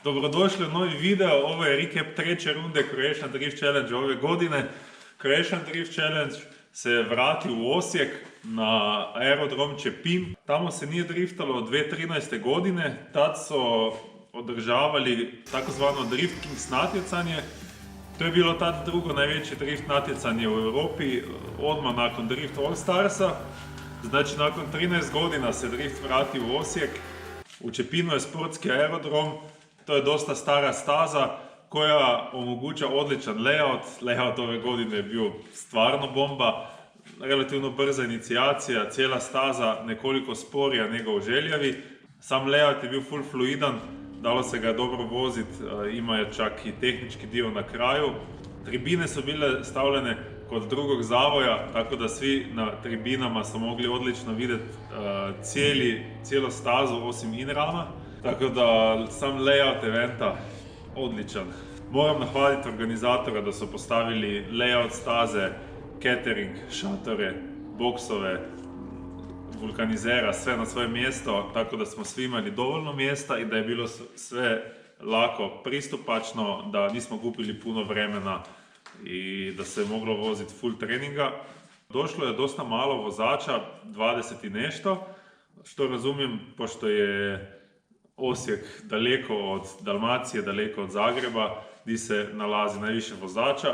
Dobrodošli u novi video, ovo je recap treće runde Croatian Drift Challenge ove godine. Croatian Drift Challenge se vrati u Osijek na aerodrom Čepin. Tamo se nije driftalo od 2013. godine, tad su održavali takozvano Drift Kings natjecanje. To je bilo tad drugo najveće drift natjecanje u Europi, odmah nakon Drift All Starsa. Znači nakon 13 godina se drift vrati u Osijek. U Čepinu je sportski aerodrom, to je dosta stara staza koja omoguća odličan layout. Layout ove godine je bio stvarno bomba, relativno brza inicijacija, cijela staza nekoliko sporija nego u Željavi. Sam layout je bio full fluidan, dalo se ga dobro voziti, ima je čak i tehnički dio na kraju. Tribine su bile stavljene kod drugog zavoja, tako da svi na tribinama su mogli odlično vidjeti cijelu stazu osim in-rama. Tako da sam layout eventa odličan. Moram nahvaliti organizatora da su postavili layout staze, catering, šatore, boksove, vulkanizera, sve na svoje mjesto, tako da smo svi imali dovoljno mjesta i da je bilo sve lako pristupačno, da nismo gubili puno vremena i da se moglo voziti full treninga. Došlo je dosta malo vozača, 20 i nešto, što razumijem pošto je Osijek daleko od Dalmacije, daleko od Zagreba, gdje se nalazi najviše vozača,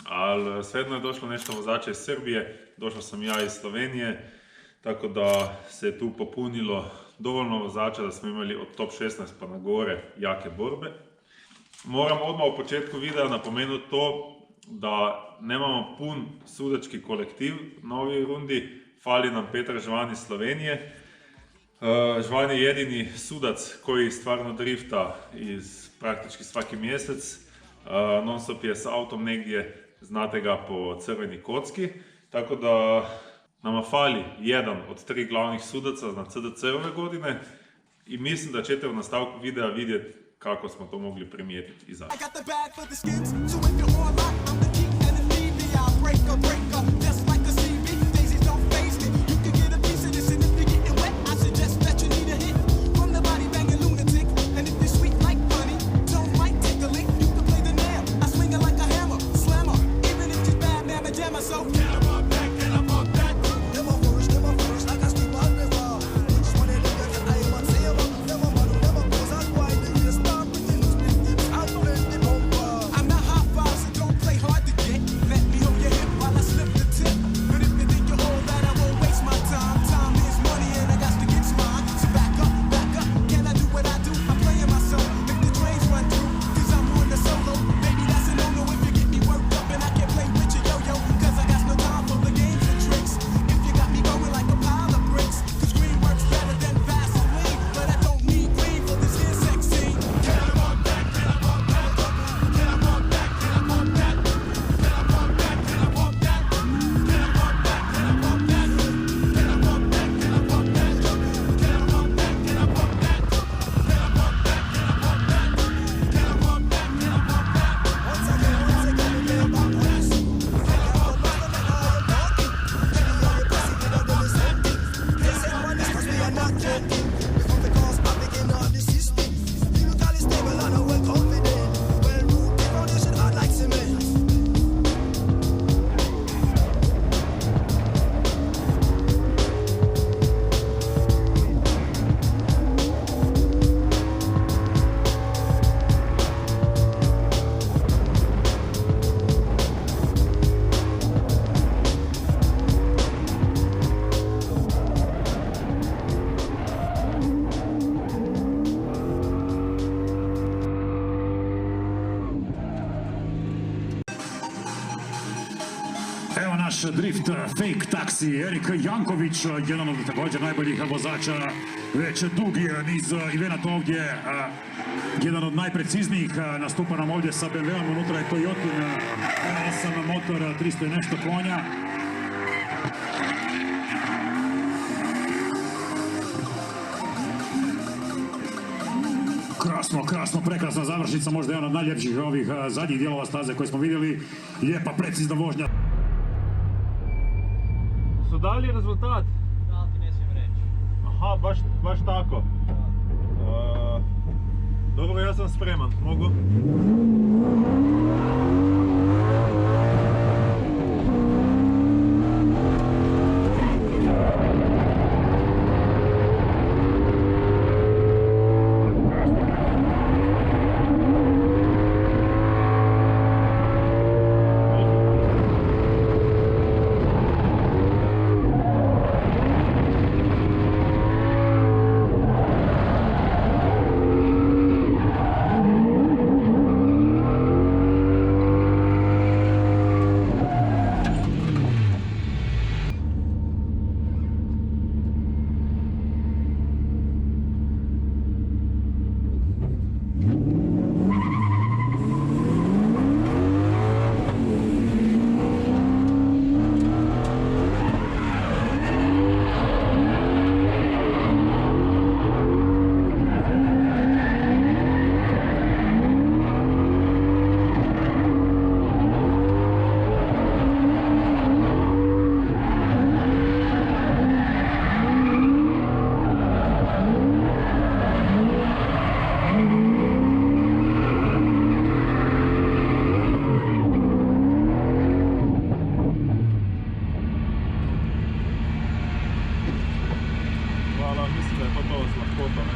ali svejedno je došlo nešto vozača iz Srbije, došao sam ja iz Slovenije, tako da se tu popunilo dovoljno vozača da smo imali od top 16 pa na gore jake borbe. Moram odmah u početku videa napomenuti to da nemamo pun sudački kolektiv na ovoj rundi, fali nam Petar Žvan iz Slovenije. Žvan je jedini sudac koji stvarno drifta iz praktički svaki mjesec. Non-stop je s autom negdje, znate ga po crveni kocki. Tako da nama fali jedan od tri glavnih sudaca na CDC ove godine i mislim da ćete u nastavku videa vidjeti kako smo to mogli primijetiti i zašto. Naš drift fake taksi Erik Janković, jedan od također najboljih vozača, već dugi niz eventa ovdje, jedan od najpreciznijih, nastupa nam ovdje sa BMW-om, unutra je Toyotin R8 motor, 300 i nešto konja. Krasno, prekrasna završnica, možda je jedna od najljepših ovih zadnjih dijelova staze koje smo vidjeli, lijepa, precizna vožnja. Su dali rezultat? Da, ti ne smijem reći. Aha, baš tako. ja sam spreman, mogu? Mislim da je to s lahkotom.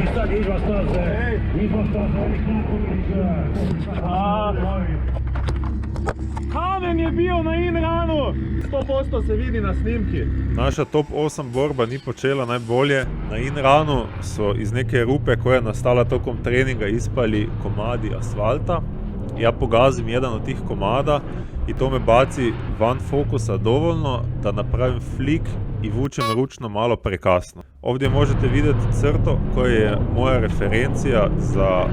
I sad izva staze Erik Janković. Kamen je bio na in-runu! 100% se vidi na snimki. Naša top 8 borba ni počela najbolje. Na in-runu so iz neke rupe, koja je nastala tokom treninga, ispali komadi asfalta. Ja pogazim jedan od tih komada i to me baci van fokusa dovoljno da napravim flik i vučem ručno malo prekasno. Ovdje možete vidjeti crto koja je moja referencija za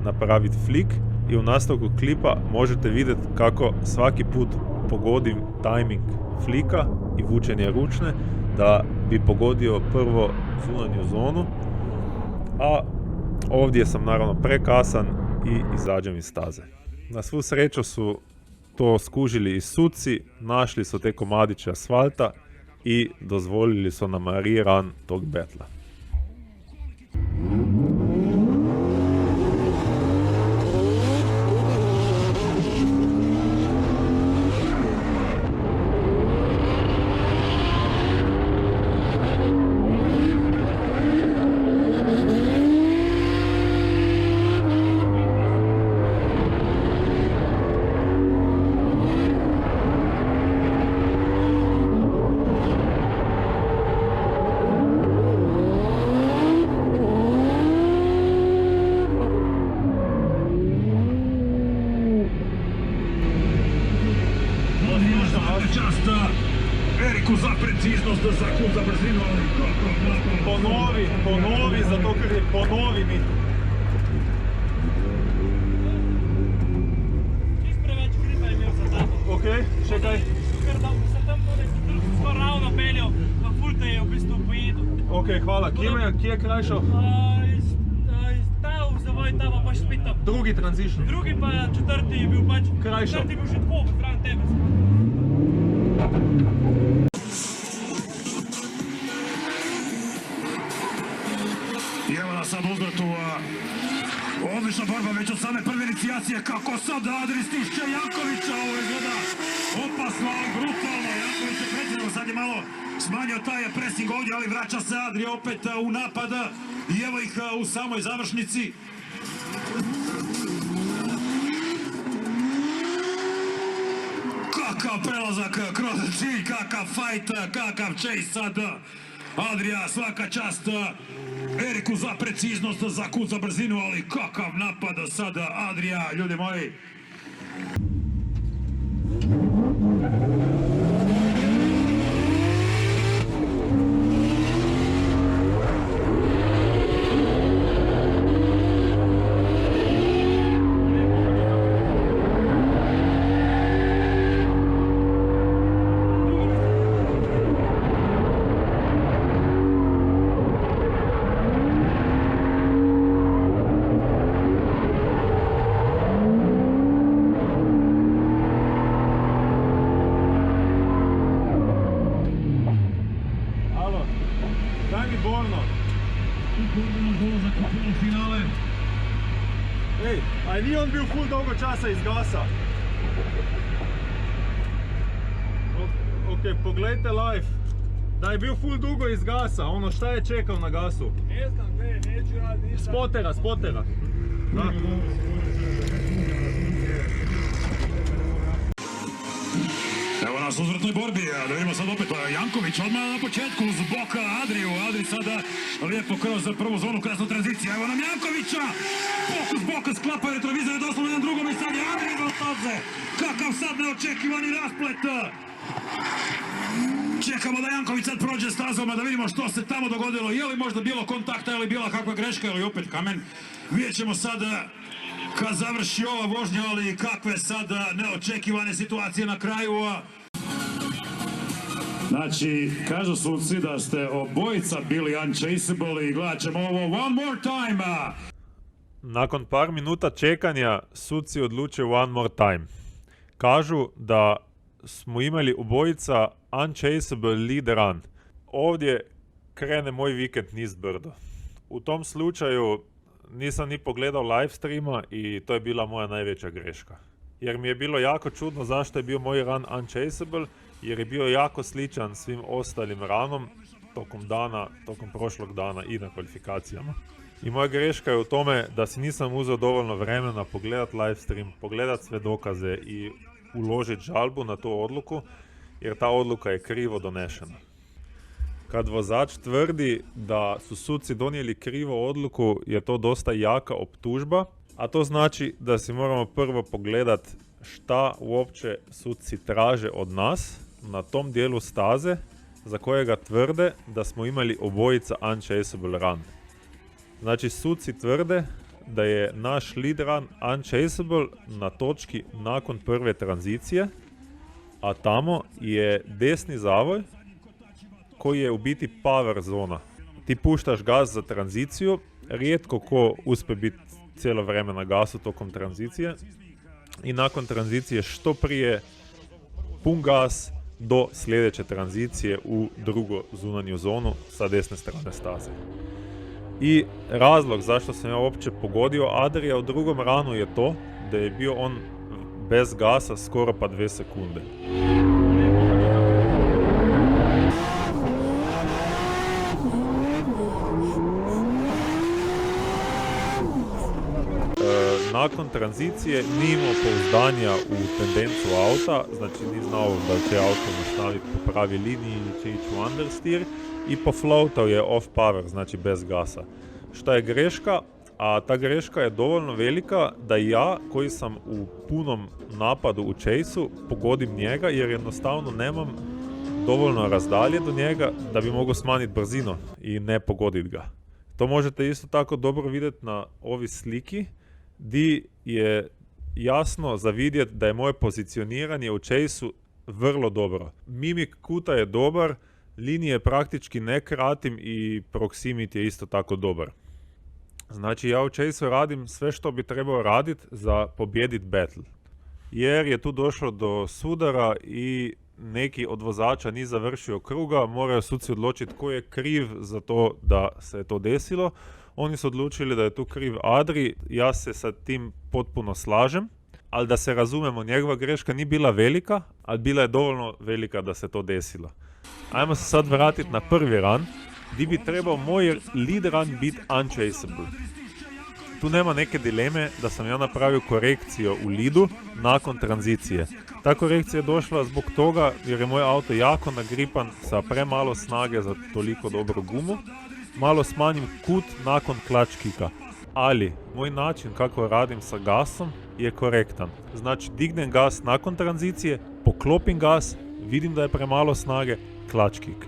napraviti flik. I u nastavku klipa možete vidjeti kako svaki put pogodim tajming flika i vučenje ručne da bi pogodio prvo zunanju zonu, a ovdje sam naravno prekasan i izađem iz staze. Na svu sreću su to skužili i suci, našli su te komadiće asfalta i dozvolili su nam rerun tog betla. Čast Eriku za preciznost, za kut, za brzinu, ali Ponovi, zato ker je ponovi mi. Čist preveč hriba je imel za tabo. Ok, še kaj? Ker da se tam skoraj ravno peljal, pa ful te je v bistvu pojedel. Ok, hvala. Kje je krajšal? Ta v zavoj, ta pa pač spet tam. Drugi transition. Drugi pa četrti je bil pač, Krajšal. četrti je bil že tako, zraven tebe. I evo nas sad uzvrtu, odlična borba već od same prve inicijacije, kako sad Adri stišće Jankovića, ovo izgleda opasno, brutalno, Janković je pređeno, sad je malo smanjio taj pressing ovdje, ali vraća se Adri opet u napad i evo ih u samoj završnici. Kakav prelazak kroz cilj, kakav fight, kakav chase sad. Adrija, svaka čast Eriku za preciznost, za kut, za brzinu, ali kakav napad sada Adrija, ljudi moji. Daj mi Borno. Ej, a ni on bil ful dolgo časa iz gasa? Ok, poglejte live. Da je bil ful dugo iz gasa, ono šta je čekal na gasu? Ne znam, neću raditi ništa. Spotera. Da. Evo nas u uzvratnoj borbi, da vidimo sad opet Janković odmah na početku uz boka Adriju. Adri sada lijepo kroz prvu zonu, krasna tranzicija. Evo nam Jankovića, fokus boka sklapaju retrovizore doslovno jedan drugom i sad je Adri do staze. Kakav sad neočekivani rasplet. Čekamo da Janković sad prođe stazom, da vidimo što se tamo dogodilo. Je li možda bilo kontakta ili bila kakva greška ili opet kamen. Vidjet ćemo sad kad završi ova vožnja, ali kakve sad neočekivane situacije na kraju. Znači, kažu suci da ste obojica bili unchaseable i gledat ćemo ovo one more time. Nakon par minuta čekanja suci odlučuju one more time. Kažu da smo imali obojica unchaseable lead run. Ovdje krene moj vikend nizbrdo. U tom slučaju nisam ni pogledao live streama i to je bila moja najveća greška. Jer mi je bilo jako čudno zašto je bio moj run unchaseable, jer je bio jako sličan svim ostalim runom tokom prošlog dana i na kvalifikacijama. I moja greška je u tome da si nisam uzeo dovoljno vremena pogledat live stream, pogledat sve dokaze i uložiti žalbu na tu odluku, jer ta odluka je krivo donešena. Kad vozač tvrdi da su suci donijeli krivu odluku, je to dosta jaka optužba, a to znači da si moramo prvo pogledat šta uopće suci traže od nas na tom dijelu staze za kojega tvrde da smo imali obojica unchaseable run. Znači suci tvrde da je naš lead run unchaseable na točki nakon prve tranzicije, a tamo je desni zavoj koji je u biti power zona. Ti puštaš gas za tranziciju, rijetko ko uspije biti cijelo vrijeme na gasu tokom tranzicije i nakon tranzicije što prije pun gas do sljedeće tranzicije u drugu zunanju zonu sa desne strane staze. I razlog zašto sam ja uopće pogodio Adrija u drugom ranu je to da je bio on bez gasa skoro pa 2 sekunde. Nakon tranzicije nije imao pouzdanja u tendencu auta, znači nije znao da će auto nastaviti po pravi liniji ili će ići u understeer i pofloatao je off power, znači bez gasa. Šta je greška? A ta greška je dovoljno velika da ja, koji sam u punom napadu u chase-u, pogodim njega jer jednostavno nemam dovoljno razdalje do njega da bi mogao smanjiti brzinu i ne pogoditi ga. To možete isto tako dobro vidjeti na ovi sliki, di je jasno za vidjeti da je moje pozicioniranje u chase-u vrlo dobro. Mimik kuta je dobar, linije praktički ne kratim i proximity je isto tako dobar. Znači ja u chase-u radim sve što bi trebao raditi za pobijedit battle. Jer je tu došlo do sudara i neki od vozača nije završio kruga, moraju suci odlučiti ko je kriv za to da se je to desilo. Oni su odlučili da je tu kriv Adri, ja se sa tim potpuno slažem, ali da se razumemo, njegova greška nije bila velika, ali bila je dovoljno velika da se to desilo. Ajmo se sad vratiti na prvi run, gdje bi trebao moj lead run biti unchaseable. Tu nema neke dileme da sam ja napravio korekciju u leadu nakon tranzicije. Ta korekcija je došla zbog toga jer je moj auto jako nagripan sa premalo snage za toliko dobru gumu. Malo smanjim kut nakon clutch kicka, ali moj način kako radim sa gasom je korektan. Znači dignem gas nakon tranzicije, poklopim gas, vidim da je premalo snage, clutch kick.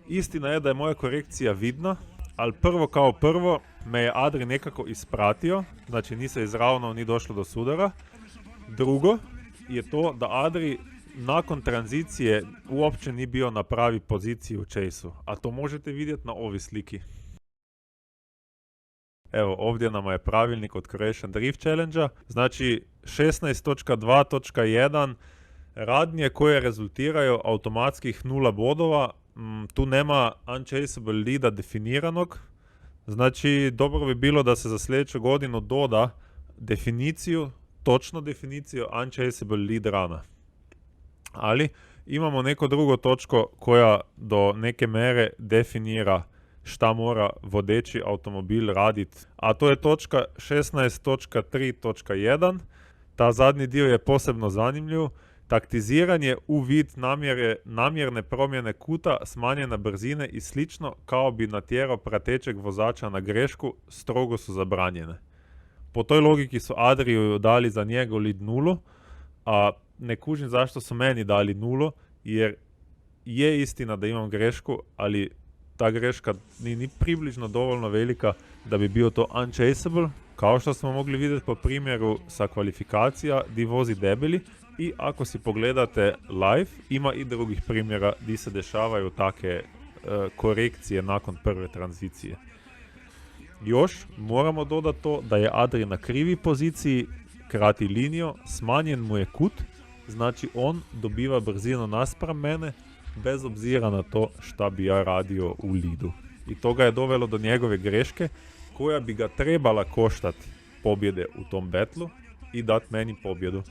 Istina je da je moja korekcija vidna, ali prvo kao prvo me je Adri nekako ispratio, znači ni se izravnao ni došlo do sudara. Drugo je to da Adri nakon tranzicije uopće nije bio na pravi poziciji u chase-u, a to možete vidjeti na ovi sliki. Evo, ovdje nama je pravilnik od Croatian Drift Challenge-a. Znači, 16.2.1 radnje koje rezultiraju automatskih 0 bodova. Tu nema unchaseable leada definiranog. Znači, dobro bi bilo da se za sljedeću godinu doda definiciju, točno definiciju unchaseable lead runa. Ali imamo neko drugo točko koja do neke mere definira šta mora vodeći automobil raditi. A to je točka 16.3.1. Ta zadnji dio je posebno zanimljiv. Taktiziranje u vid namjerne promjene kuta, smanjene brzine i slično kao bi natjerao pratećeg vozača na grešku, strogo su zabranjene. Po toj logiki su Adriju dali za njegov lead 0, a ne kužim zašto su meni dali 0, jer je istina da imam grešku, ali ta greška ni približno dovoljno velika da bi bio to unchaseable, kao što smo mogli vidjeti po primjeru sa kvalifikacija di vozi debeli. I ako si pogledate live, ima i drugih primjera di se dešavaju takve korekcije nakon prve tranzicije. Još moramo dodati to da je Adri na krivi poziciji, krati liniju, smanjen mu je kut, znači on dobiva brzinu naspram mene bez obzira na to šta bi ja radio u leadu. I to ga je dovelo do njegove greške koja bi ga trebala koštati pobjede u tom betlu i dati meni pobjedu.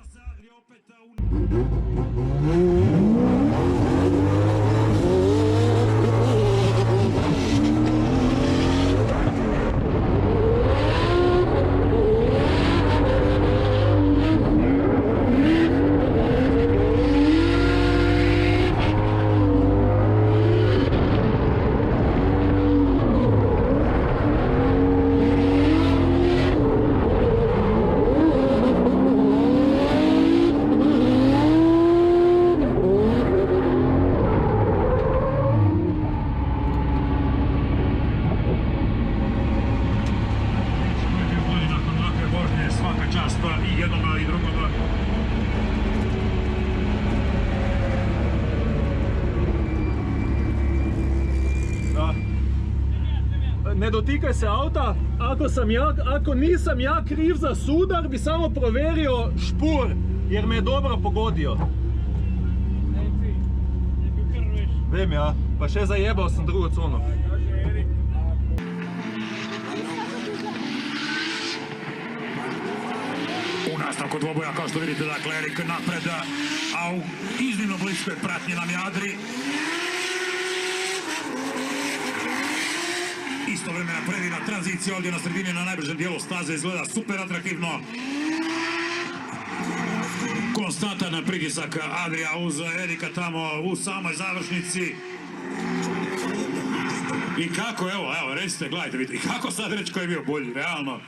Ne dotikaj se auta, ako nisam ja kriv za sudar, bi samo provjerio špur, jer me je dobro pogodio. Vem ja, pa še zajebao sam drugo cono. U nastavku dvoboja, kao što vidite, dakle, Erik napred, a u iznimno bliskoj pratnji nam je Adri. Istovremena predivna tranzicija ovdje na sredini na najbržem dijelu staze izgleda super atraktivno. Konstantan pritisak Adrija uz Erika tamo u samoj završnici. I kako, evo, recite, gledajte, vidite, i kako sad reći ko je bio bolji, realno.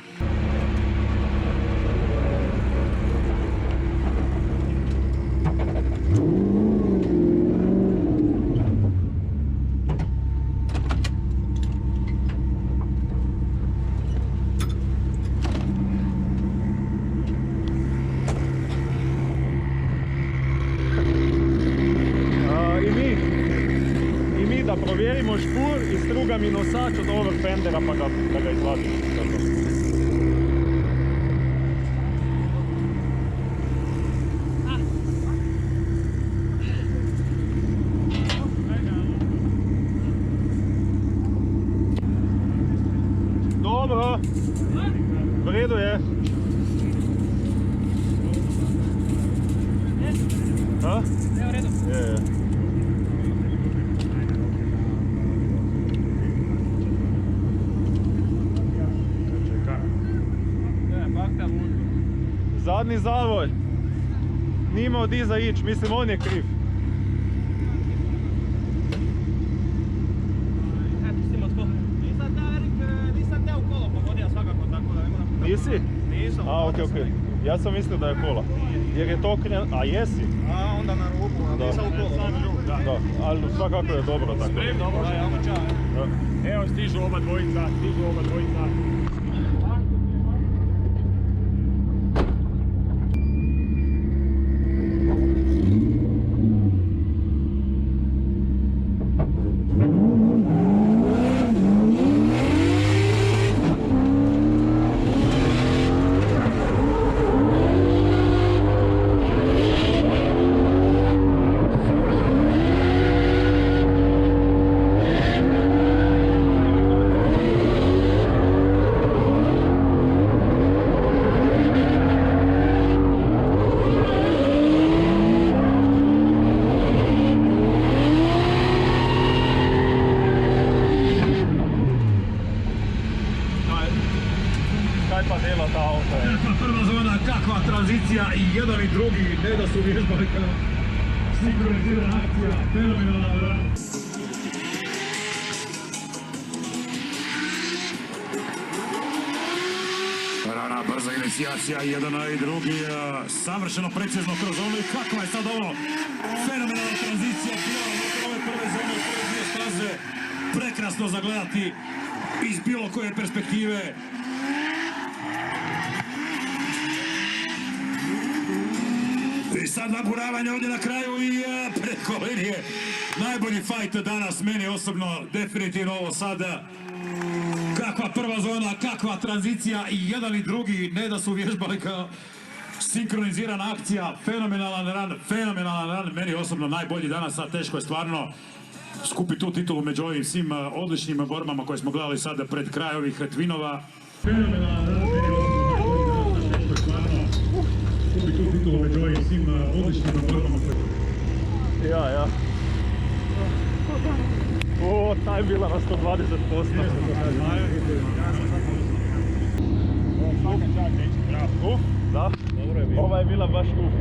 Da provjerimo špur i struga mi nosač od overfendera pa da ga izvadim. Dobro, v redu je. Ha? Ne, v redu. Je. Zadnji zavoj. Nije imao di za ić, mislim on je kriv. Pustimo tko. Nisam teo kolo pogodio svakako, tako da nema... Nisi? Nisam. A, okej. Ja sam mislio da je kola. Jer je to a jesi? A onda na rubu, a nisam u kolo. Da, ali svakako je dobro tako. Spremno, dobro, ja vam čao. Evo stižu oba dvojica. kaj pa dela ta auto. Prva zona, kakva tranzicija i jedan i drugi, ne da su vježbali kao sinkronizirana akcija, fenomenalna. Rana, brza inicijacija, jedan i drugi, savršeno precizno kroz zonu i kakva je sad ovo fenomenalna tranzicija bila ove prve zone, prve dvije staze, prekrasno zagledati iz bilo koje perspektive. I sad naburavanje ovdje na kraju i preko linije. Najbolji fajt danas, meni osobno, definitivno ovo sada. Kakva prva zona, kakva tranzicija i jedan i drugi, ne da su vježbali kao sinkronizirana akcija, fenomenalan run, meni osobno najbolji danas, a teško je stvarno skupiti tu titulu među ovim svim odličnim borbama koje smo gledali sada pred kraj ovih twinova. Fenomenalan run, meni osobno najbolji danas, a teško je stvarno skupiti tu titulu među ovim svim odličnim borbama koje... Ja. O, ta je bila na 120%. Uf, da. Ova je bila baš uf.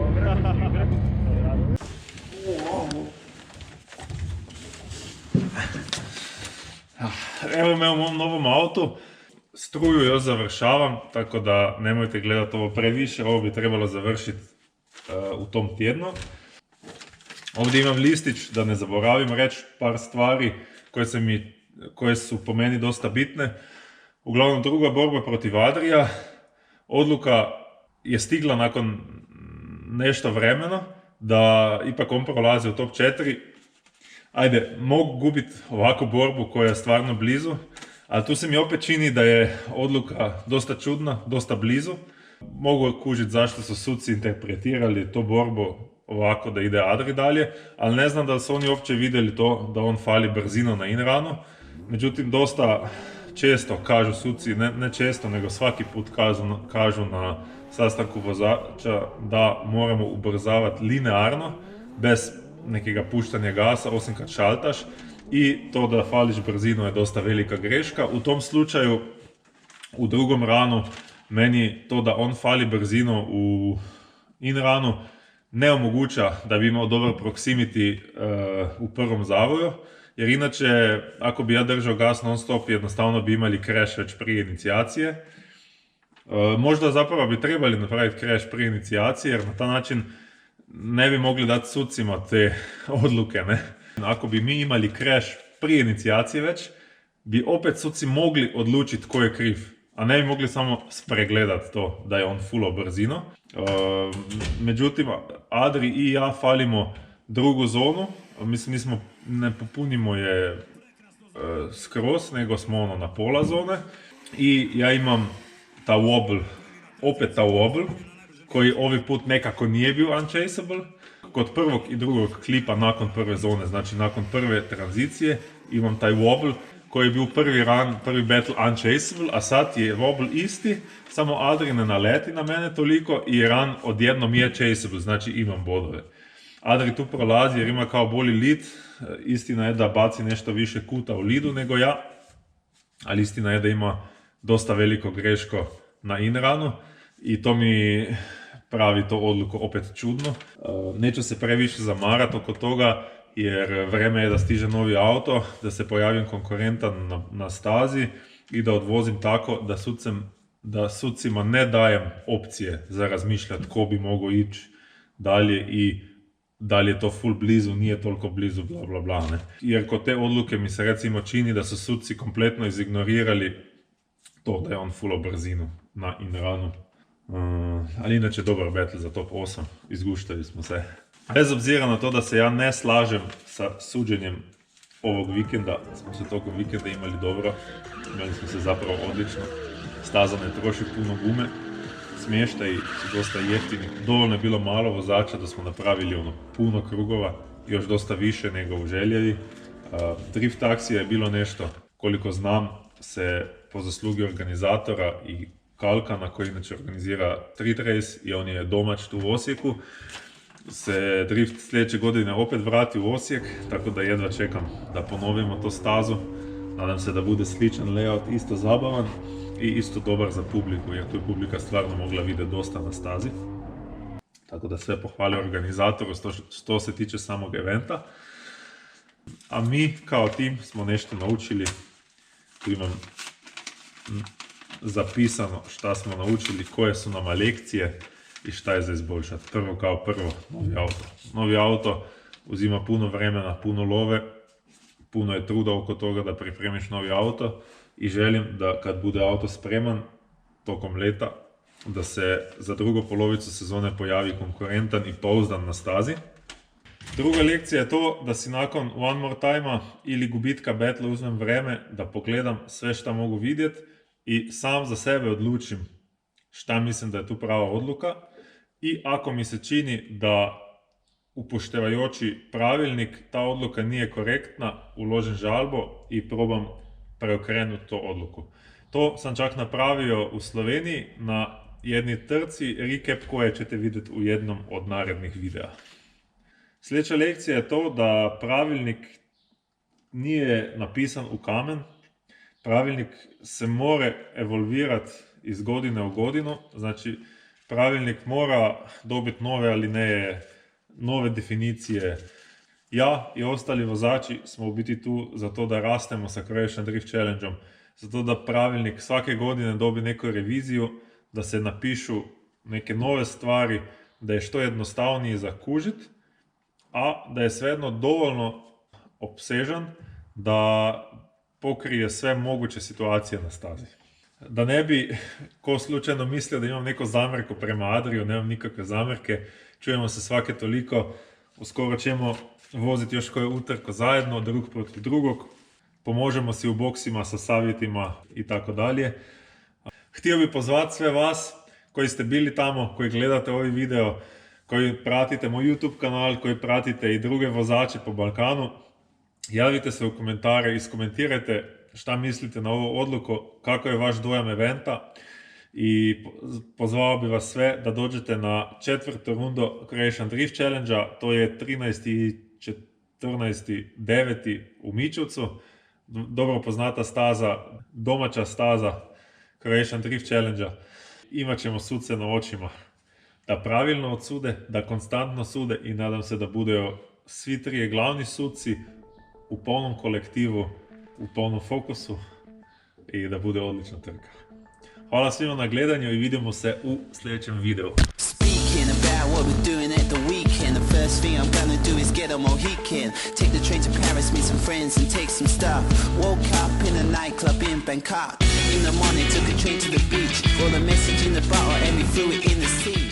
Evo me u mom novom autu, struju još završavam, tako da nemojte gledati ovo previše, ovo bi trebalo završiti u tom tjednu. Ovdje imam listić, da ne zaboravim reći par stvari koje su po meni dosta bitne. Uglavnom, druga borba protiv Adrija, odluka je stigla nakon nešto vremena da ipak on prolazi u top 4. Ajde, mogu gubiti ovakvu borbu koja je stvarno blizu, ali tu se mi opet čini da je odluka dosta čudna, dosta blizu. Mogu kužiti zašto su suci interpretirali to borbu ovako da ide Adri dalje, ali ne znam da li su oni uopće vidjeli to da on fali brzino na in-runu. Međutim, dosta često kažu suci, ne često, nego svaki put kažu na sastanku vozača da moramo ubrzavati linearno, bez nekega puštanja gasa, osim kad šaltaš, i to da fališ brzinu je dosta velika greška. U tom slučaju, u drugom runu, meni to da on fali brzinu u in-runu ne omoguća da bi imao dobar proximity u prvom zavoju, jer inače, ako bi ja držao gas non stop, jednostavno bi imali crash već prije inicijacije. Možda zapravo bi trebali napraviti crash prije inicijacije, jer na taj način ne bi mogli dati sucima te odluke, ne? Ako bi mi imali crash prije inicijacije već, bi opet suci mogli odlučiti ko je kriv, a ne bi mogli samo spregledati to da je on fullo brzino. Međutim, Adri i ja falimo drugu zonu, mislim ne popunimo je skroz, nego smo na pola zone, i ja imam ta wobble, koji ovaj put nekako nije bio unchaseable. Kod prvog i drugog klipa nakon prve zone, znači nakon prve tranzicije, imam taj wobble koji je bio prvi battle unchaseable, a sad je wobble isti, samo Adri ne naleti na mene toliko i run odjednom je chaseable, znači imam bodove. Adri tu prolazi jer ima kao bolji lead, istina je da baci nešto više kuta u leadu nego ja, ali istina je da ima dosta veliko greško na in-runu i to mi pravi to odluku opet čudno. Neću se previše zamarati oko toga, jer vreme je da stiže novi auto, da se pojavim konkurentan na stazi i da odvozim tako da sucima ne dajem opcije za razmišljati ko bi mogao ići dalje i da li je to full blizu, nije toliko blizu, bla bla bla, ne. Jer kod te odluke mi se recimo čini da su suci kompletno izignorirali to da je on fullo brzinu na in-runu. Ali inače dobar battle za top 8, izguštali smo se. Bez obzira na to da se ja ne slažem sa suđenjem ovog vikenda, smo se tokom vikenda imali dobro, imali smo se zapravo odlično, staza ne troši puno gume, smještaji su dosta jeftini, dovoljno je bilo malo vozača da smo napravili puno krugova, još dosta više nego u Željevi. Drift akcija je bilo nešto, koliko znam, se po zaslugi organizatora i Kalkana, koji inače organizira Street Race i on je domać tu u Osijeku, se drift sljedeće godine opet vrati u Osijek, tako da jedva čekam da ponovimo to stazu. Nadam se da bude sličan layout, isto zabavan. i isto dobar za publiku, jer tu je publika stvarno mogla vidjeti dosta na stazi. Tako da sve pohvali organizatoru što se tiče samog eventa. A mi kao tim smo nešto naučili, tu imam zapisano šta smo naučili, koje su nama lekcije i šta je za izboljšati. Prvo, novi auto. Novi auto uzima puno vremena, puno love, puno je truda oko toga da pripremiš novi auto i želim da kad bude auto spreman tokom leta, da se za drugu polovicu sezone pojavi konkurentan i pouzdan na stazi. Druga lekcija je to da si nakon One More Time-a ili gubitka battle uzmem vreme da pogledam sve šta mogu vidjeti i sam za sebe odlučim šta mislim da je tu prava odluka i ako mi se čini da upoštevajući pravilnik ta odluka nije korektna, uložim žalbo i probam preokrenuti to odluku. To sam čak napravio u Sloveniji na jedni trci, recap koje ćete vidjeti u jednom od narednih videa. Sljedeća lekcija je to da pravilnik nije napisan u kamen. Pravilnik se mora evolvirati iz godine u godinu, znači pravilnik mora dobiti nove alineje, nove definicije. Ja i ostali vozači smo u biti tu za to da rastemo sa Croatian Drift Challenge-om, zato da pravilnik svake godine dobi neku reviziju, da se napišu neke nove stvari, da je što jednostavnije zakužiti, a da je svejedno dovoljno opsežan da pokrije sve moguće situacije na stazi. Da ne bi ko slučajno mislio da imam neko zamjerku prema Adriju, nemam nikakve zamjerke, čujemo se svake toliko, uskoro ćemo voziti još koju utrku zajedno, drug protiv drugog, pomožemo si u boksima sa savjetima i tako dalje. Htio bih pozvati sve vas koji ste bili tamo, koji gledate ovaj video, koji pratite moj YouTube kanal, koji pratite i druge vozače po Balkanu. Javite se u komentare, iskomentirajte šta mislite na ovu odluku, kako je vaš dojam eventa i pozvao bi vas sve da dođete na 4. rundu Croatian Drift Challenge-a, to je 13. i 14.9. u Mičevcu. Dobro poznata staza, domaća staza Croatian Drift Challenge-a. Imat ćemo suce na očima da pravilno odsude, da konstantno sude i nadam se da budu svi trije glavni suci u polnom kolektivu, u polnom fokusu i da bude odlična trka. Hvala svima na gledanju i vidimo se u sljedećem videu. Speaking about what we're doing at the weekend, the first thing I'm gonna do is get a Mohican. Take the train to Paris, meet some friends and take some stuff. Woke up in a nightclub in Bangkok. In the morning took a train to the beach. Wrote a message in the bottle and we threw it in the sea.